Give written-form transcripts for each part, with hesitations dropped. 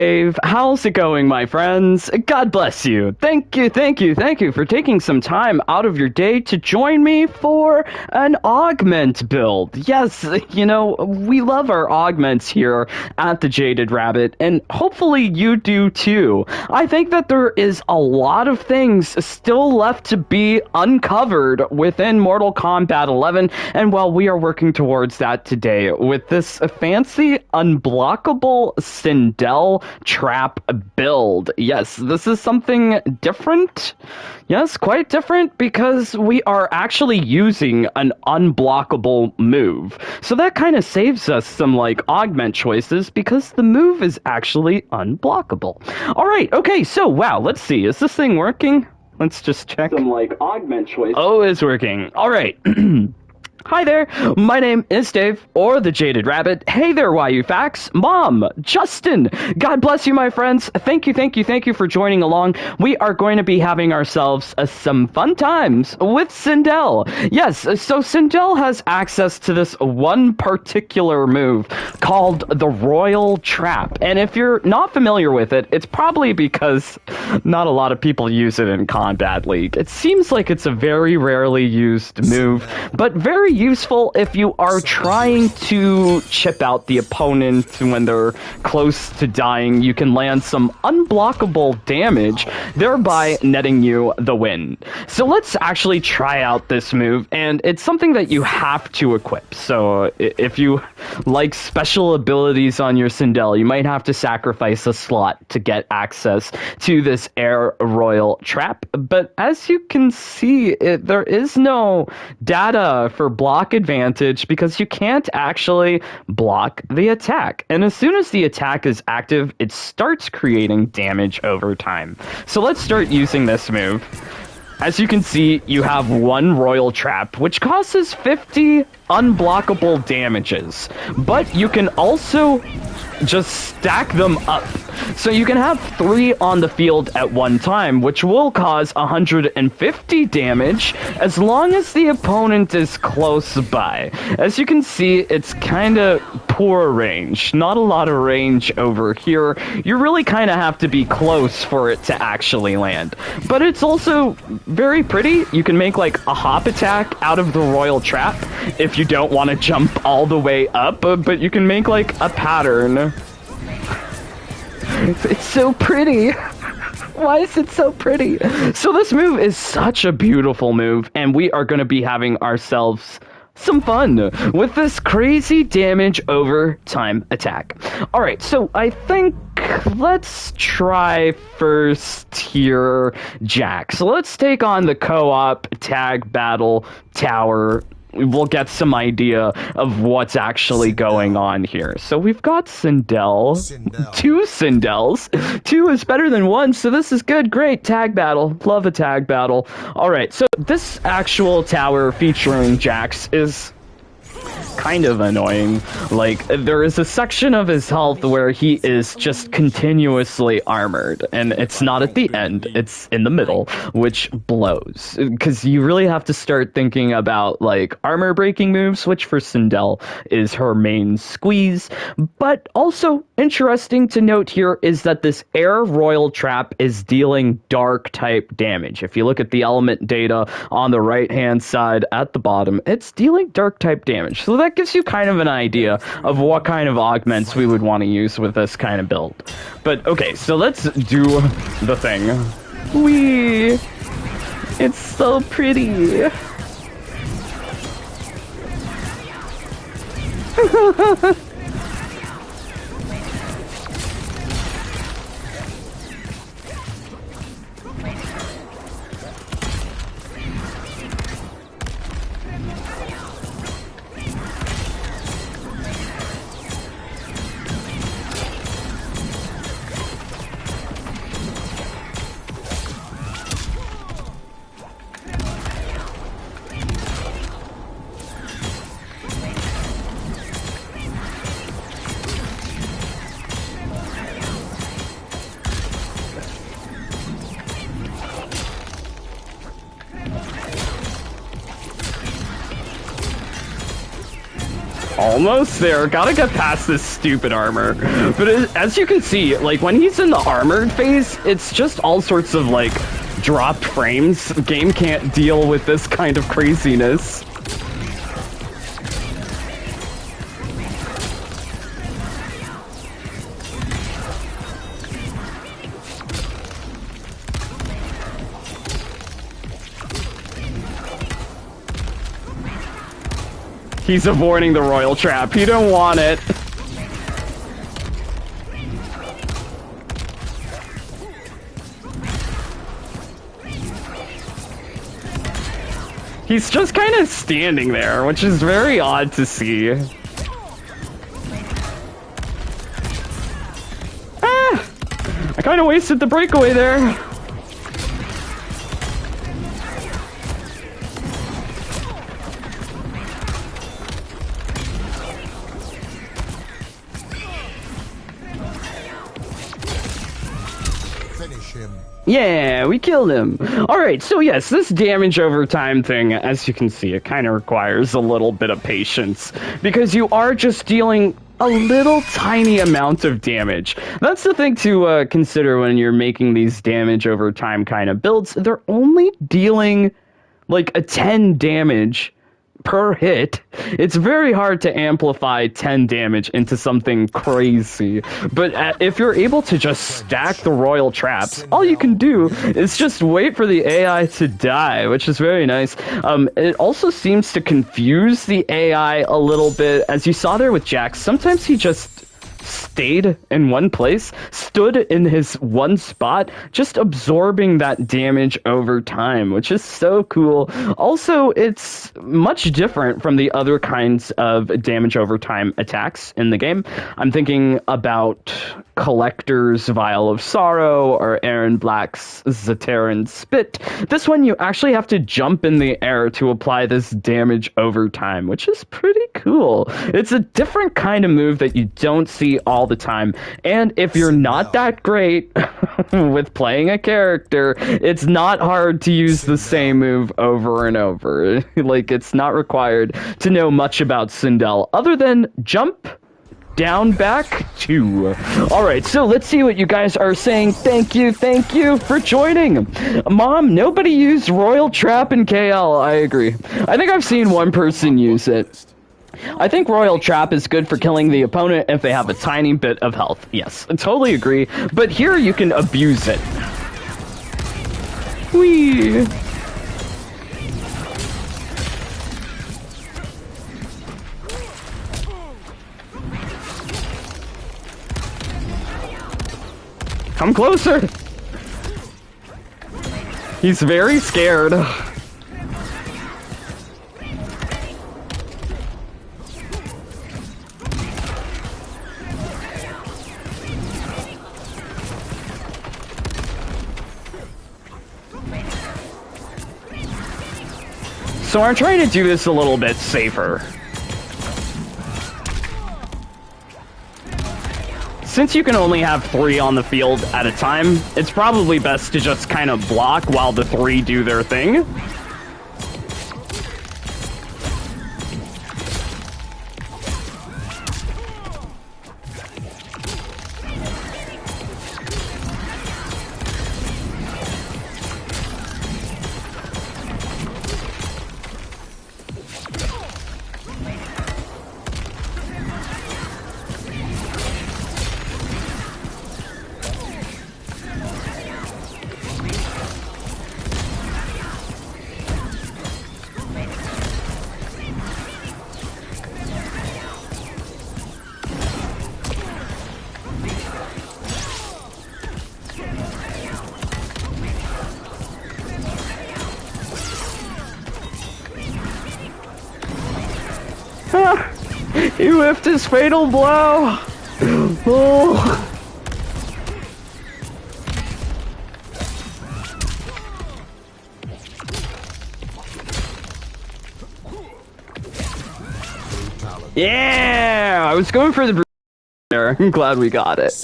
Dave. How's it going, my friends? God bless you. Thank you for taking some time out of your day to join me for an augment build. Yes, you know, we love our augments here at the Jaded Rabbit, and hopefully you do too. I think that there is a lot of things still left to be uncovered within Mortal Kombat 11, and well, we are working towards that today with this fancy unblockable Sindel trap build. Yes, this is something different. Yes, quite different because we are actually using an unblockable move. So that kind of saves us some like augment choices because the move is actually unblockable. All right, okay, so wow, let's see. Is this thing working? Let's just check. Some like augment choices. Oh, it's working. All right. Hi there, my name is Dave, or the Jaded Rabbit. Hey there, YU Facts. Mom, Justin, God bless you, my friends. Thank you for joining along. We are going to be having ourselves some fun times with Sindel. Yes, so Sindel has access to this one particular move called the Royal Trap. And if you're not familiar with it, it's probably because not a lot of people use it in Combat League. It seems like it's a very rarely used move, but very useful if you are trying to chip out the opponent when they're close to dying. You can land some unblockable damage, thereby netting you the win. So let's actually try out this move, and it's something that you have to equip. So if you like special abilities on your Sindel, you might have to sacrifice a slot to get access to this Air Royal Trap. But as you can see, there is no data for block advantage because you can't actually block the attack. And as soon as the attack is active, it starts creating damage over time. So let's start using this move. As you can see, you have one Royal Trap, which causes 50 unblockable damages. But you can also just stack them up. So you can have 3 on the field at one time, which will cause 150 damage as long as the opponent is close by. As you can see, it's kind of poor range. Not a lot of range over here. You really kind of have to be close for it to actually land. But it's also very pretty. You can make like a hop attack out of the Royal Trap if you don't want to jump all the way up, but you can make like a pattern. It's so pretty. Why is it so pretty? So this move is such a beautiful move, and we are going to be having ourselves some fun with this crazy damage over time attack. All right, so I think let's try first tier Jack. So let's take on the co-op tag battle tower. We'll get some idea of what's actually going on here. So we've got Sindel. 2 Sindels. 2 is better than 1, so this is good. Great. Tag battle. Love a tag battle. Alright, so this actual tower featuring Jax is kind of annoying. Like, there is a section of his health where he is just continuously armored, and it's not at the end, it's in the middle, which blows. Because you really have to start thinking about, like, armor breaking moves, which for Sindel is her main squeeze. But also interesting to note here is that this Air Royal Trap is dealing dark type damage. If you look at the element data on the right hand side at the bottom, it's dealing dark type damage. So that gives you kind of an idea of what kind of augments we would want to use with this kind of build. But okay, so let's do the thing. Whee! It's so pretty. Almost there. Gotta get past this stupid armor. But as you can see, like, when he's in the armored phase, it's just all sorts of, like, dropped frames. The game can't deal with this kind of craziness. He's avoiding the royal trap. He don't want it. He's just kind of standing there, which is very odd to see. Ah! I kind of wasted the breakaway there. Yeah, we killed him. Alright, so yes, this damage over time thing, as you can see, it kind of requires a little bit of patience. Because you are just dealing a little tiny amount of damage. That's the thing to consider when you're making these damage over time kind of builds. They're only dealing like a 10 damage per hit. It's very hard to amplify 10 damage into something crazy, but if you're able to just stack the royal traps, all you can do is just wait for the AI to die, which is very nice. It also seems to confuse the AI a little bit, as you saw there with Jax. Sometimes he just stayed in one place, stood in his one spot, just absorbing that damage over time, which is so cool. Also, it's much different from the other kinds of damage over time attacks in the game. I'm thinking about Collector's Vial of Sorrow or Aaron Black's Zateran Spit. This one, you actually have to jump in the air to apply this damage over time, which is pretty cool. It's a different kind of move that you don't see all the time, and if you're not that great with playing a character, it's not hard to use the same move over and over. Like, it's not required to know much about Sindel other than jump, down, back, 2. Alright, so let's see what you guys are saying. Thank you for joining. Mom, nobody used Royal Trap in KL. I agree. I think I've seen one person use it. I think Royal Trap is good for killing the opponent if they have a tiny bit of health. Yes, I totally agree. But here you can abuse it. Whee! Come closer! He's very scared. So I'm trying to do this a little bit safer. Since you can only have 3 on the field at a time, it's probably best to just kind of block while the 3 do their thing. He whiffed his fatal blow! Oh. Yeah! I was going for the there. I'm glad we got it.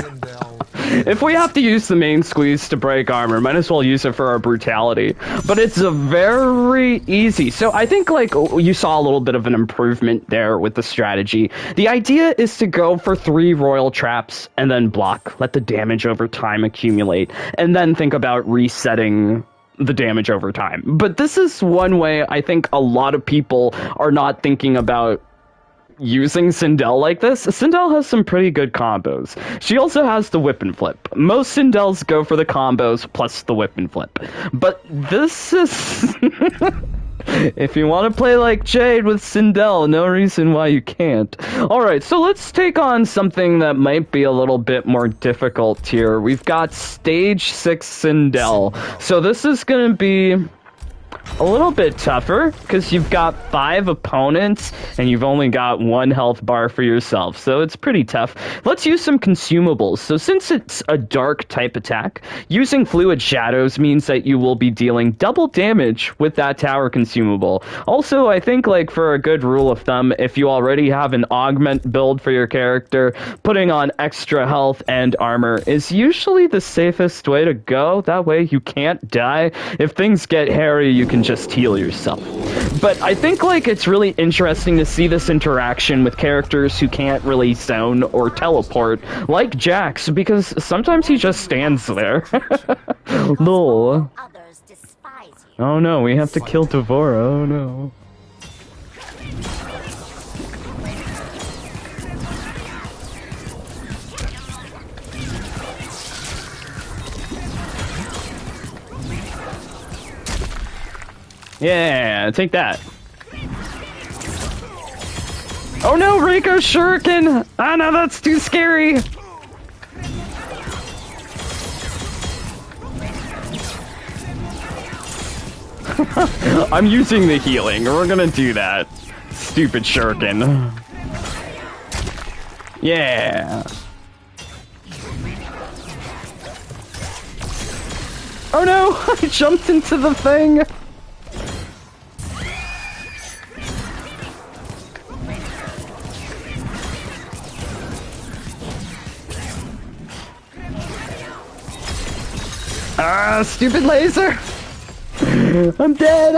If we have to use the main squeeze to break armor, might as well use it for our brutality. But it's a very easy. So I think, like, you saw a little bit of an improvement there with the strategy. The idea is to go for 3 royal traps and then block. Let the damage over time accumulate. And then think about resetting the damage over time. But this is one way I think a lot of people are not thinking about using Sindel like this. Sindel has some pretty good combos. She also has the whip and flip. Most Sindels go for the combos plus the whip and flip. But this is... If you want to play like Jade with Sindel, no reason why you can't. Alright, so let's take on something that might be a little bit more difficult here. We've got Stage 6 Sindel. So this is going to be a little bit tougher, because you've got 5 opponents, and you've only got 1 health bar for yourself, so it's pretty tough. Let's use some consumables. So since it's a dark type attack, using Fluid Shadows means that you will be dealing double damage with that tower consumable. Also, I think, like, for a good rule of thumb, if you already have an augment build for your character, putting on extra health and armor is usually the safest way to go. That way you can't die. If things get hairy, you can just heal yourself. But I think, like, it's really interesting to see this interaction with characters who can't really zone or teleport, like Jax, because sometimes he just stands there. Lol. Oh no, we have to kill Devora, oh no. Yeah, take that. Oh no, Rico Shuriken! Ah no, that's too scary! I'm using the healing, we're gonna do that. Stupid Shuriken. Yeah. Oh no, I jumped into the thing! Ah, stupid laser! I'm dead!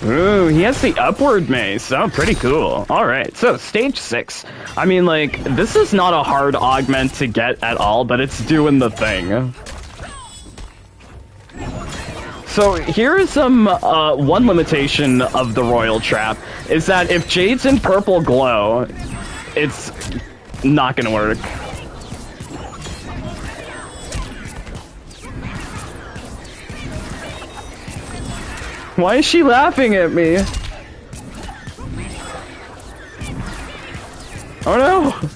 Ooh, he has the upward mace. Oh, pretty cool. Alright, so stage 6. I mean, like, this is not a hard augment to get at all, but it's doing the thing. So here's one limitation of the Royal Trap, is that if Jade's in purple glow, it's not gonna work. Why is she laughing at me? Oh no!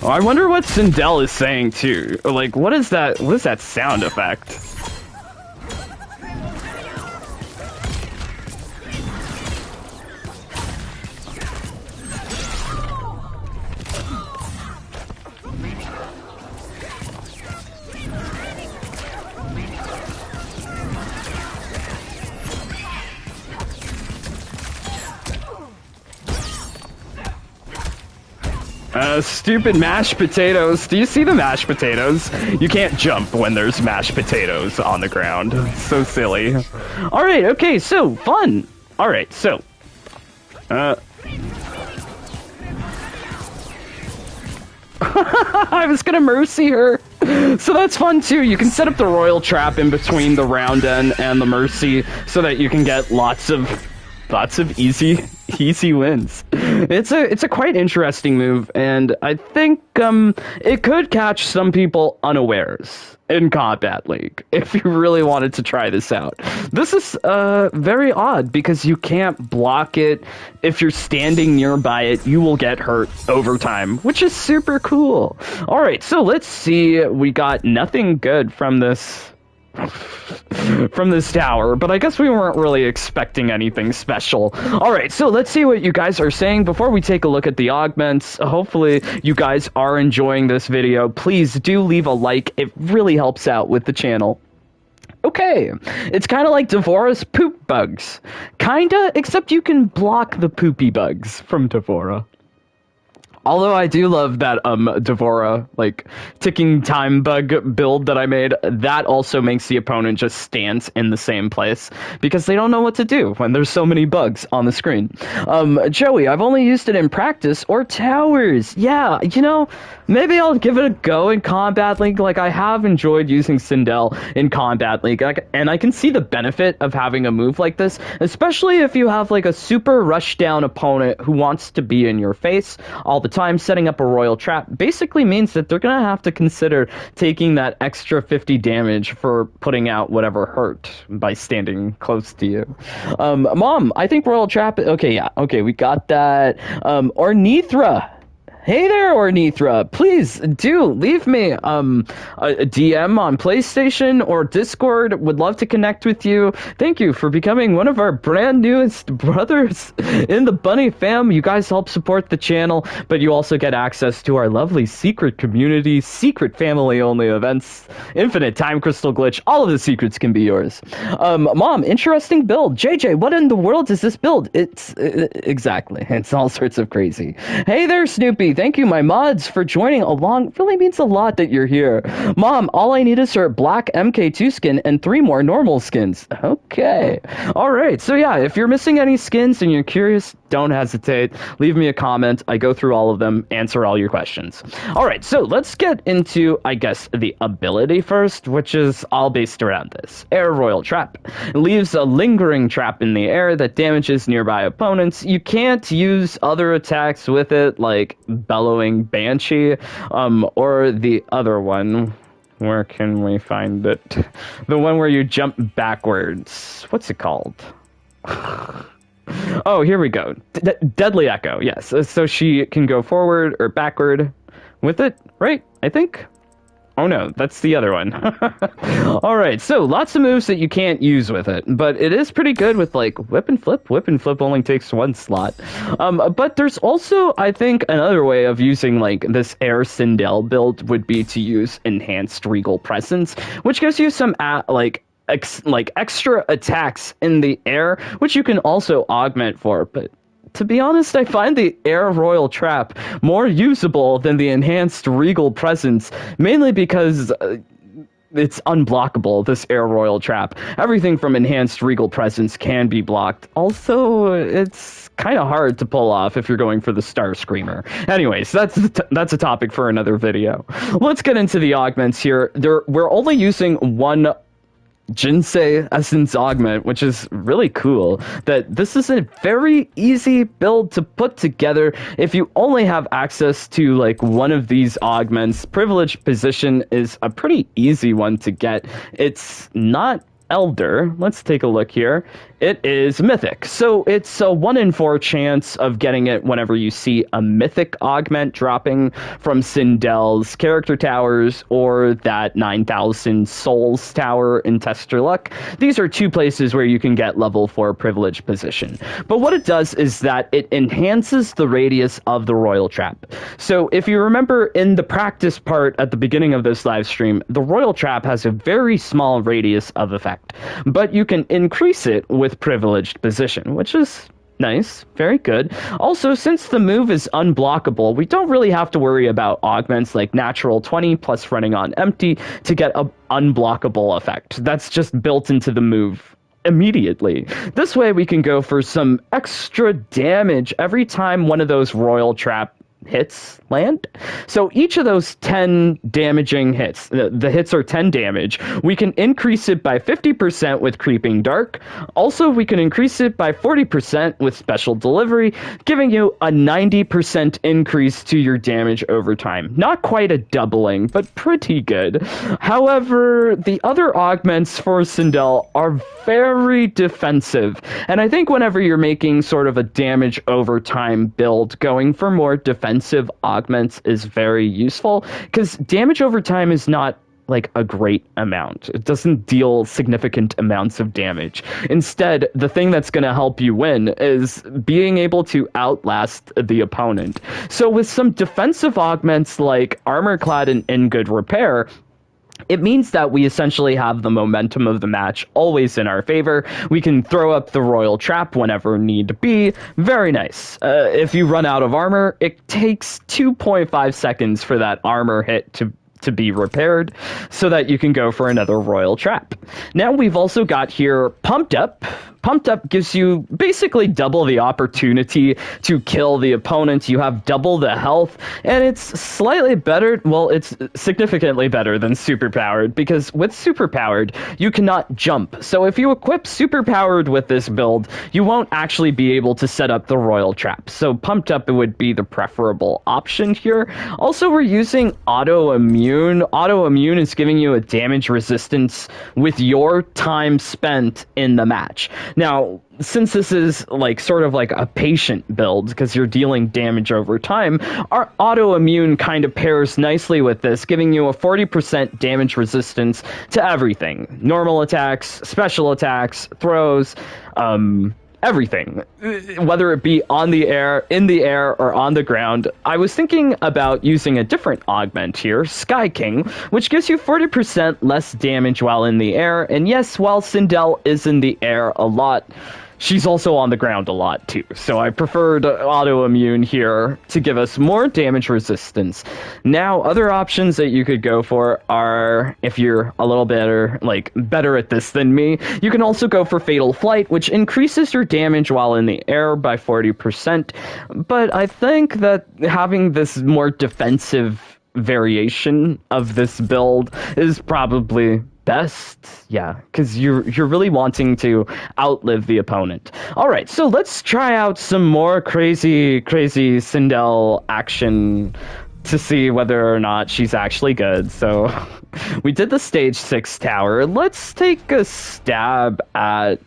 Oh, I wonder what Sindel is saying too. Like, what is that sound effect? Stupid mashed potatoes. Do you see the mashed potatoes? You can't jump when there's mashed potatoes on the ground. So silly. Alright, okay, so, fun! Alright, so... I was gonna mercy her. So that's fun too. You can set up the royal trap in between the round end and the mercy so that you can get lots of easy wins. It's a quite interesting move, and I think it could catch some people unawares in Combat League if you really wanted to try this out. This is very odd because you can't block it. If you're standing nearby it, you will get hurt over time, which is super cool. All right, so let's see. We got nothing good from this from this tower, but I guess we weren't really expecting anything special. Alright, so let's see what you guys are saying before we take a look at the augments. Hopefully you guys are enjoying this video. Please do leave a like, it really helps out with the channel. Okay, it's kind of like Devora's poop bugs. Kinda, except you can block the poopy bugs from Devora. Although I do love that Devora, like, ticking time bug build that I made, that also makes the opponent just stand in the same place, because they don't know what to do when there's so many bugs on the screen. Joey, I've only used it in practice or towers. Yeah, you know, maybe I'll give it a go in Combat League. Like, I have enjoyed using Sindel in Combat League, and I can see the benefit of having a move like this, especially if you have, like, a super rush-down opponent who wants to be in your face all the time. Setting up a royal trap basically means that they're gonna have to consider taking that extra 50 damage for putting out whatever hurt by standing close to you. Mom, I think royal trap, okay, yeah, okay, we got that. Ornithra. Hey there, Ornithra. Please do leave me a DM on PlayStation or Discord. Would love to connect with you. Thank you for becoming one of our brand newest brothers in the Bunny fam. You guys help support the channel, but you also get access to our lovely secret community, secret family-only events, infinite time crystal glitch. All of the secrets can be yours. Mom, interesting build. JJ, what in the world is this build? It's exactly. It's all sorts of crazy. Hey there, Snoopy. Thank you, my mods, for joining along. It really means a lot that you're here. Mom, all I need is her black MK2 skin and 3 more normal skins. Okay. All right. So yeah, if you're missing any skins and you're curious, don't hesitate. Leave me a comment. I go through all of them, answer all your questions. All right. So let's get into, I guess, the ability first, which is all based around this. Air Royal Trap. It leaves a lingering trap in the air that damages nearby opponents. You can't use other attacks with it, like Bellowing Banshee, or the other one. Where can we find it? The one where you jump backwards. What's it called? Oh, here we go. Deadly Echo, yes. So she can go forward or backward with it, right? I think? Oh no, that's the other one. Alright, so lots of moves that you can't use with it, but it is pretty good with, like, whip and flip. Whip and flip only takes 1 slot. But there's also, I think, another way of using, like, this Air Sindel build would be to use Enhanced Regal Presence, which gives you some, extra attacks in the air, which you can also augment for, but to be honest, I find the Air Royal Trap more usable than the Enhanced Regal Presence, mainly because it's unblockable, this Air Royal Trap. Everything from Enhanced Regal Presence can be blocked. Also, it's kind of hard to pull off if you're going for the Star Screamer. Anyways, that's a topic for another video. Let's get into the augments here. We're only using one Jinsei Essence augment, which is really cool. That this is a very easy build to put together if you only have access to like one of these augments. Privileged Position is a pretty easy one to get. It's not Elder. Let's take a look here. It is Mythic. So it's a 1 in 4 chance of getting it whenever you see a Mythic augment dropping from Sindel's character towers or that 9,000 souls tower in Tester Luck. These are 2 places where you can get level 4 Privileged Position. But what it does is that it enhances the radius of the Royal Trap. So if you remember in the practice part at the beginning of this live stream, the Royal Trap has a very small radius of effect, but you can increase it with Privileged Position, which is nice, very good. Also, since the move is unblockable, we don't really have to worry about augments like Natural 20 plus running on empty to get an unblockable effect. That's just built into the move immediately. This way we can go for some extra damage every time one of those Royal Trap hits land. So each of those 10 damaging hits, the hits are 10 damage, we can increase it by 50% with Creeping Dark. Also, we can increase it by 40% with Special Delivery, giving you a 90% increase to your damage over time. Not quite a doubling, but pretty good. However, the other augments for Sindel are very defensive, and I think whenever you're making sort of a damage over time build, going for more defensive augments is very useful, because damage over time is not like a great amount. It doesn't deal significant amounts of damage. Instead, the thing that's going to help you win is being able to outlast the opponent. So with some defensive augments like Armor Clad and In Good Repair, it means that we essentially have the momentum of the match always in our favor. We can throw up the Royal Trap whenever need be. Very nice. If you run out of armor, it takes 2.5 seconds for that armor hit to be repaired so that you can go for another Royal Trap. Now we've also got here Pumped Up. Pumped Up gives you basically double the opportunity to kill the opponent. You have double the health, and it's slightly better. Well, it's significantly better than Superpowered, because with Superpowered, you cannot jump. So if you equip Superpowered with this build, you won't actually be able to set up the Royal Trap. So Pumped Up would be the preferable option here. Also, we're using Autoimmune. Autoimmune is giving you a damage resistance with your time spent in the match. Now, since this is like sort of like a patient build because you're dealing damage over time, our autoimmune kind of pairs nicely with this, giving you a 40% damage resistance to everything. Normal attacks, special attacks, throws, everything, whether it be on the air, in the air, or on the ground. I was thinking about using a different augment here, Sky King, which gives you 40% less damage while in the air. And yes, while Sindel is in the air a lot, she's also on the ground a lot too. So I preferred Autoimmune here to give us more damage resistance. Now, other options that you could go for are, if you're a little better at this than me, you can also go for Fatal Flight, which increases your damage while in the air by 40%. But I think that having this more defensive variation of this build is probably best. Yeah, because you're really wanting to outlive the opponent. All right, so let's try out some more crazy Sindel action to see whether or not she's actually good. So we did the stage 6 tower. Let's take a stab at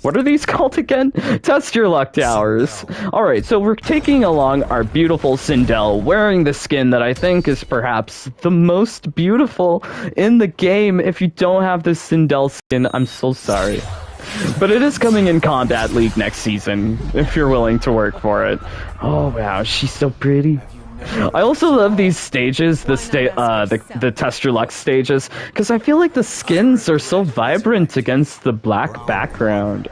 what are these called again? Test your luck towers. Alright, so we're taking along our beautiful Sindel, wearing the skin that I think is perhaps the most beautiful in the game. If you don't have this Sindel skin, I'm so sorry. But it is coming in Combat League next season, if you're willing to work for it. Oh wow, she's so pretty. I also love these stages, the Test Your Luck stages, because I feel like the skins are so vibrant against the black background.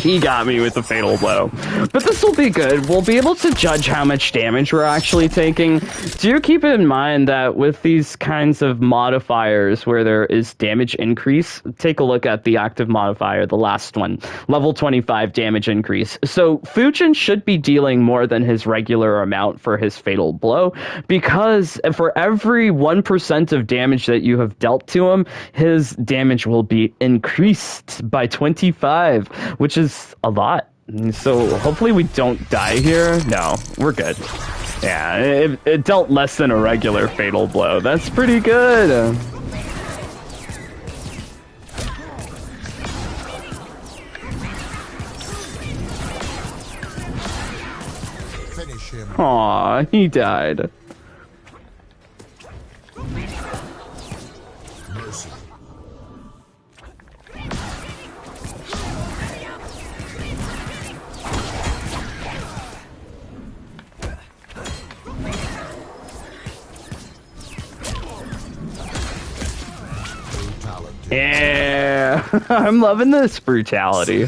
He got me with the fatal blow. But this will be good. We'll be able to judge how much damage we're actually taking. Do keep in mind that with these kinds of modifiers where there is damage increase, take a look at the active modifier, the last one, level 25 damage increase. So Fujin should be dealing more than his regular amount for his fatal blow, because for every 1% of damage that you have dealt to him, his damage will be increased by 25. Which is a lot. So hopefully we don't die here. No, we're good. Yeah, it dealt less than a regular fatal blow. That's pretty good. Finish him. Aw, he died. Mercy. Yeah, I'm loving this brutality.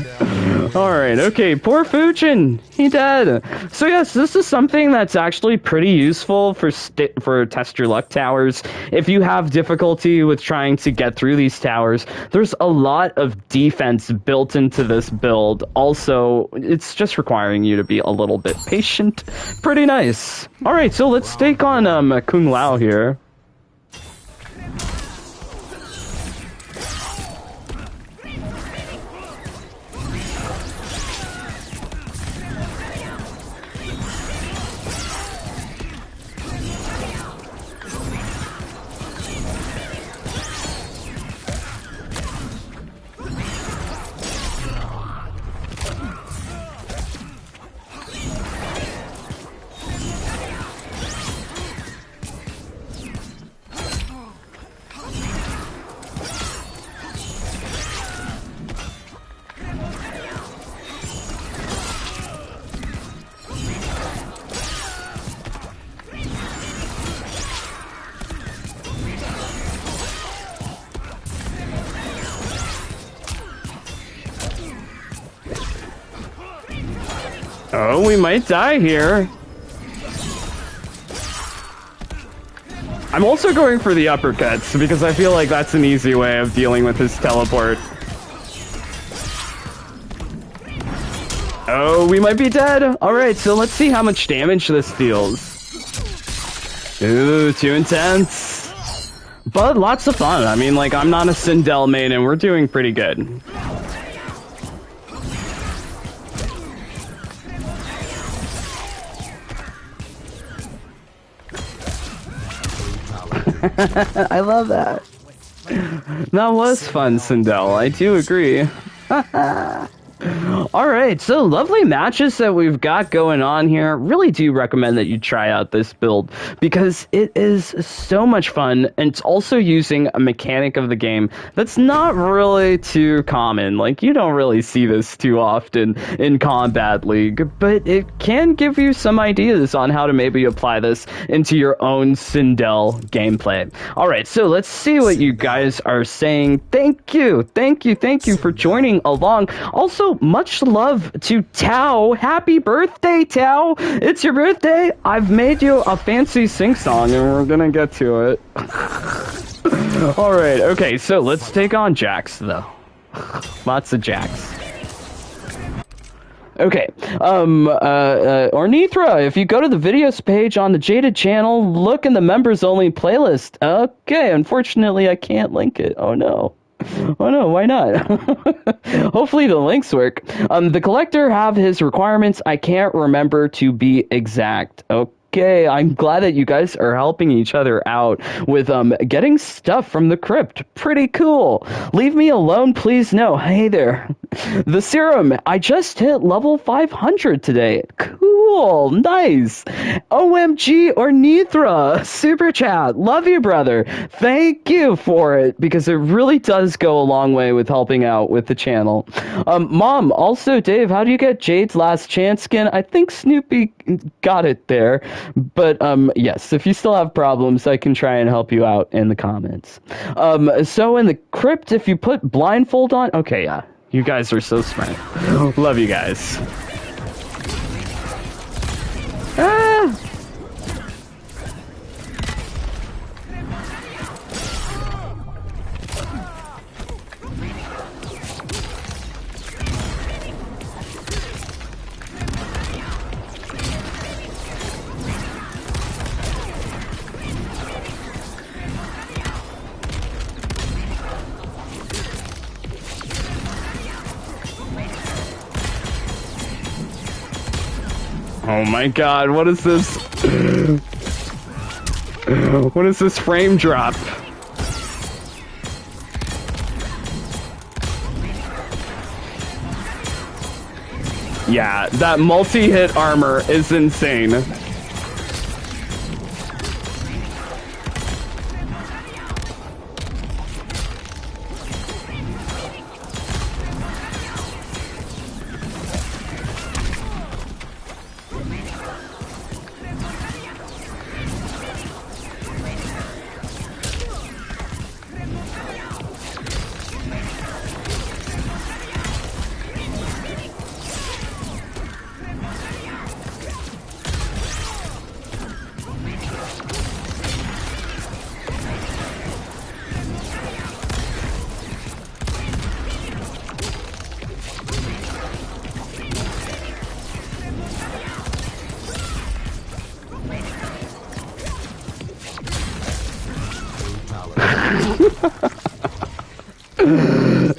Alright, okay, poor Fujin. He dead. So yes, this is something that's actually pretty useful for test your luck towers. If you have difficulty with trying to get through these towers, there's a lot of defense built into this build. Also, it's just requiring you to be a little bit patient. Pretty nice. Alright, so let's take on Kung Lao here. Oh, we might die here. I'm also going for the uppercuts because I feel like that's an easy way of dealing with his teleport. Oh, we might be dead. Alright, so let's see how much damage this deals. Ooh, too intense. But lots of fun. I mean, like, I'm not a Sindel main and we're doing pretty good. I love that. That was fun, Sindel. I do agree. Alright, so lovely matches that we've got going on here. Really do recommend that you try out this build because it is so much fun, and it's also using a mechanic of the game that's not really too common. Like, you don't really see this too often in Combat League, but it can give you some ideas on how to maybe apply this into your own Sindel gameplay. Alright, so let's see what you guys are saying. Thank you for joining along. Also, much love to Tao. Happy birthday, Tao! It's your birthday! I've made you a fancy sing-song, and we're gonna get to it. Alright, okay, so let's take on Jax, though. Lots of Jax. Okay, Ornithra, if you go to the videos page on the Jaded channel, look in the members-only playlist. Okay, unfortunately, I can't link it. Oh, no. Oh no, why not? Hopefully the links work. The collector have his requirements. I can't remember to be exact. Okay, I'm glad that you guys are helping each other out with getting stuff from the crypt. Pretty cool. Leave me alone, please. No. Hey there. The serum. I just hit level 500 today. Cool. Nice. OMG Ornithra. Super chat. Love you, brother. Thank you for it because it really does go a long way with helping out with the channel. Mom, also Dave, how do you get Jade's last chance skin? I think Snoopy got it there. But, yes, if you still have problems, I can try and help you out in the comments. So in the crypt, if you put blindfold on... Okay, yeah. You guys are so smart. Love you guys. Ah! Oh my god, what is this? What is this frame drop? Yeah, that multi-hit armor is insane.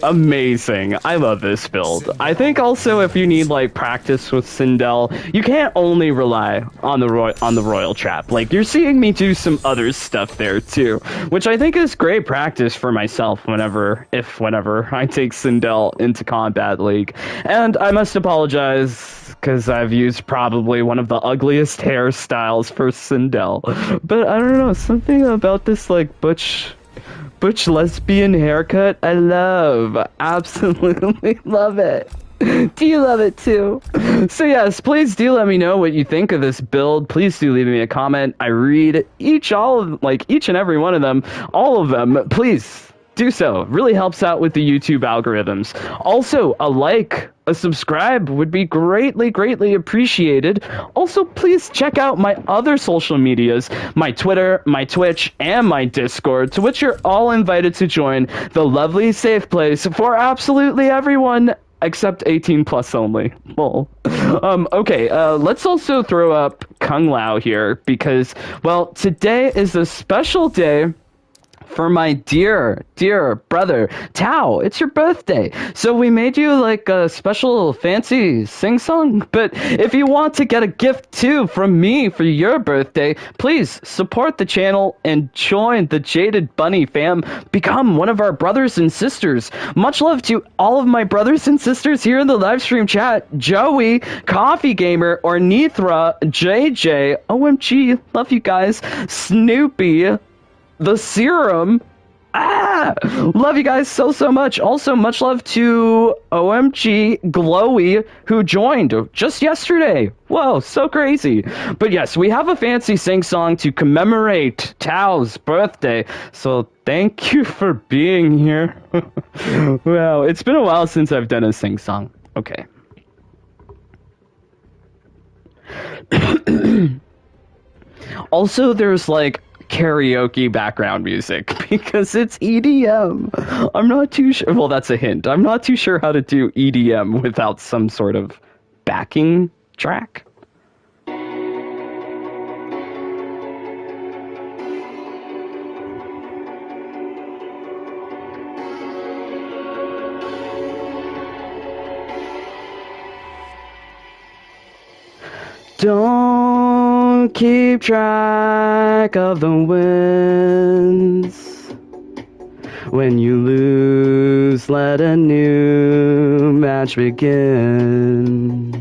Amazing. I love this build. I think also if you need like practice with Sindel, you can't only rely on the royal trap. Like you're seeing me do some other stuff there too, which I think is great practice for myself whenever I take Sindel into Combat League. And I must apologize because I've used probably one of the ugliest hairstyles for Sindel. But I don't know, something about this like butch lesbian haircut, I love. Absolutely love it. Do you love it too? So yes, please do let me know what you think of this build. Please do leave me a comment. I read each and every one of them, all of them. Please do so. It really helps out with the YouTube algorithms. Also, a like, a subscribe would be greatly appreciated. Also, please check out my other social medias, my Twitter, my Twitch, and my Discord, to which you're all invited to join the lovely safe place for absolutely everyone except 18 plus only. Lol. Okay, let's also throw up Kung Lao here because, well, today is a special day for my dear brother, Tao. It's your birthday. So we made you like a special fancy sing-song. But if you want to get a gift too from me for your birthday, please support the channel and join the Jaded Bunny fam. Become one of our brothers and sisters. Much love to all of my brothers and sisters here in the live stream chat. Joey, Coffee Gamer, Ornithra, JJ, OMG, love you guys. Snoopy, The Serum. Love you guys so much. Also, much love to OMG Glowy, who joined just yesterday. Whoa, so crazy. But yes, we have a fancy sing-song to commemorate Tao's birthday. So thank you for being here. Wow, it's been a while since I've done a sing-song. Okay. Also, there's like karaoke background music because it's EDM. I'm not too sure. Well, that's a hint. I'm not too sure how to do EDM without some sort of backing track. Don't keep track of the wins. When you lose, let a new match begin.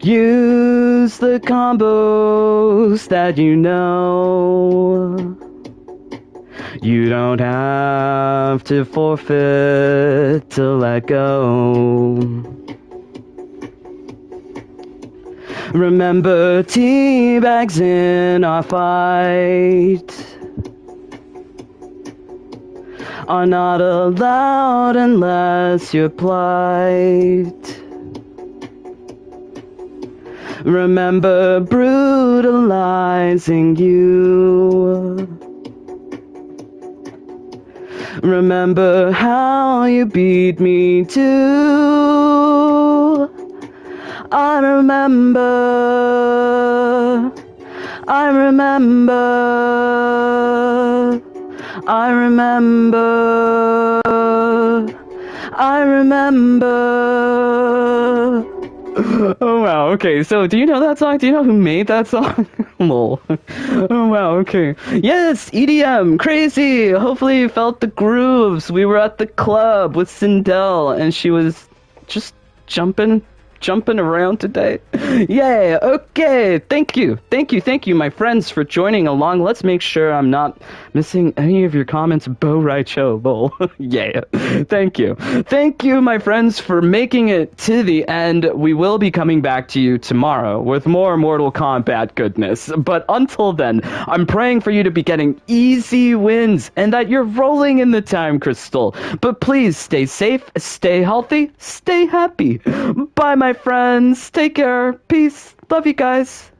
Use the combos that you know. You don't have to forfeit to let go. Remember, teabags in our fight are not allowed unless you're plight. Remember brutalizing you. Remember how you beat me too. I remember, I remember, I remember, I remember. Oh wow, okay, so do you know that song? Do you know who made that song? Lol. Oh wow, okay. Yes, EDM, crazy! Hopefully you felt the grooves. We were at the club with Sindel and she was just jumping around today. Yeah, okay. Thank you, my friends, for joining along. Let's make sure I'm not missing any of your comments. Bo Raicho, lol. Yeah, thank you, my friends, for making it to the end. We will be coming back to you tomorrow with more Mortal Kombat goodness. But until then, I'm praying for you to be getting easy wins and that you're rolling in the time crystal. But please stay safe, stay healthy, stay happy. Bye, my friends. Take care. Peace. Love you guys.